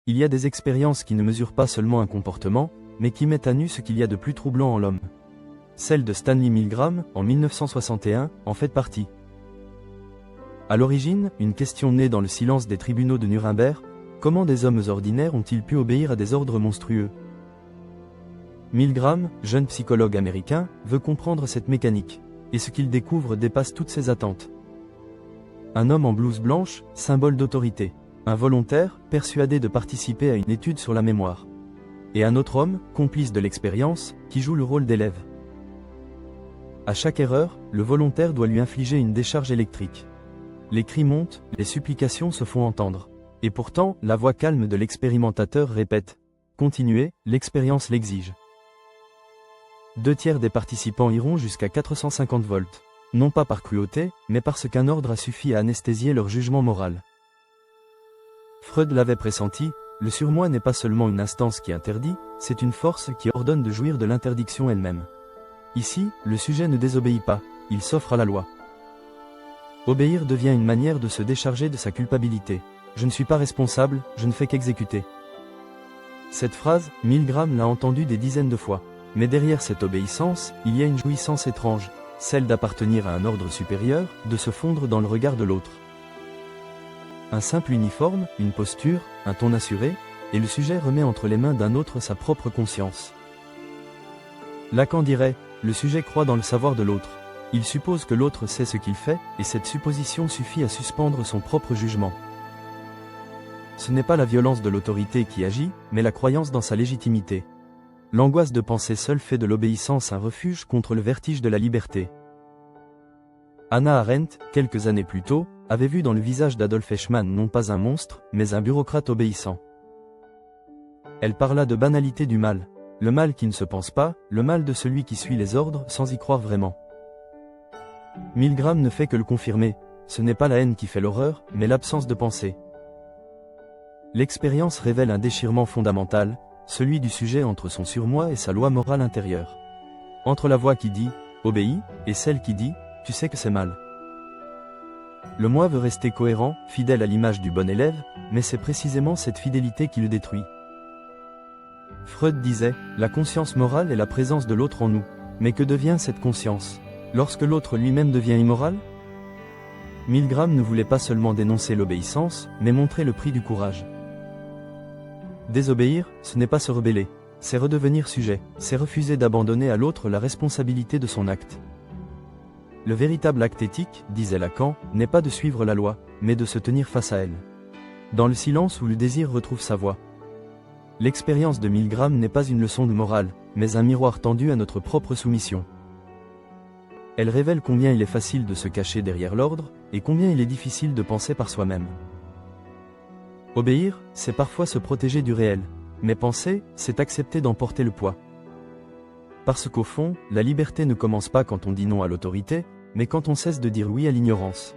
Il y a des expériences qui ne mesurent pas seulement un comportement, mais qui mettent à nu ce qu'il y a de plus troublant en l'homme. Celle de Stanley Milgram, en 1961, en fait partie. À l'origine, une question née dans le silence des tribunaux de Nuremberg: comment des hommes ordinaires ont-ils pu obéir à des ordres monstrueux? Milgram, jeune psychologue américain, veut comprendre cette mécanique, et ce qu'il découvre dépasse toutes ses attentes. Un homme en blouse blanche, symbole d'autorité. Un volontaire, persuadé de participer à une étude sur la mémoire. Et un autre homme, complice de l'expérience, qui joue le rôle d'élève. À chaque erreur, le volontaire doit lui infliger une décharge électrique. Les cris montent, les supplications se font entendre. Et pourtant, la voix calme de l'expérimentateur répète: continuez, l'expérience l'exige. 2/3 des participants iront jusqu'à 450 volts. Non pas par cruauté, mais parce qu'un ordre a suffi à anesthésier leur jugement moral. Freud l'avait pressenti, le surmoi n'est pas seulement une instance qui interdit, c'est une force qui ordonne de jouir de l'interdiction elle-même. Ici, le sujet ne désobéit pas, il s'offre à la loi. Obéir devient une manière de se décharger de sa culpabilité. Je ne suis pas responsable, je ne fais qu'exécuter. Cette phrase, Milgram l'a entendue des dizaines de fois. Mais derrière cette obéissance, il y a une jouissance étrange, celle d'appartenir à un ordre supérieur, de se fondre dans le regard de l'autre. Un simple uniforme, une posture, un ton assuré, et le sujet remet entre les mains d'un autre sa propre conscience. Lacan dirait: le sujet croit dans le savoir de l'autre. Il suppose que l'autre sait ce qu'il fait, et cette supposition suffit à suspendre son propre jugement. Ce n'est pas la violence de l'autorité qui agit, mais la croyance dans sa légitimité. L'angoisse de penser seule fait de l'obéissance un refuge contre le vertige de la liberté. Hannah Arendt, quelques années plus tôt, avait vu dans le visage d'Adolf Eichmann non pas un monstre, mais un bureaucrate obéissant. Elle parla de banalité du mal. Le mal qui ne se pense pas, le mal de celui qui suit les ordres sans y croire vraiment. Milgram ne fait que le confirmer, ce n'est pas la haine qui fait l'horreur, mais l'absence de pensée. L'expérience révèle un déchirement fondamental, celui du sujet entre son surmoi et sa loi morale intérieure. Entre la voix qui dit « obéis » et celle qui dit « tu sais que c'est mal ». Le moi veut rester cohérent, fidèle à l'image du bon élève, mais c'est précisément cette fidélité qui le détruit. Freud disait, la conscience morale est la présence de l'autre en nous. Mais que devient cette conscience, lorsque l'autre lui-même devient immoral? Milgram ne voulait pas seulement dénoncer l'obéissance, mais montrer le prix du courage. Désobéir, ce n'est pas se rebeller, c'est redevenir sujet, c'est refuser d'abandonner à l'autre la responsabilité de son acte. Le véritable acte éthique, disait Lacan, n'est pas de suivre la loi, mais de se tenir face à elle. Dans le silence où le désir retrouve sa voix. L'expérience de Milgram n'est pas une leçon de morale, mais un miroir tendu à notre propre soumission. Elle révèle combien il est facile de se cacher derrière l'ordre, et combien il est difficile de penser par soi-même. Obéir, c'est parfois se protéger du réel, mais penser, c'est accepter d'en porter le poids. Parce qu'au fond, la liberté ne commence pas quand on dit non à l'autorité, mais quand on cesse de dire oui à l'ignorance.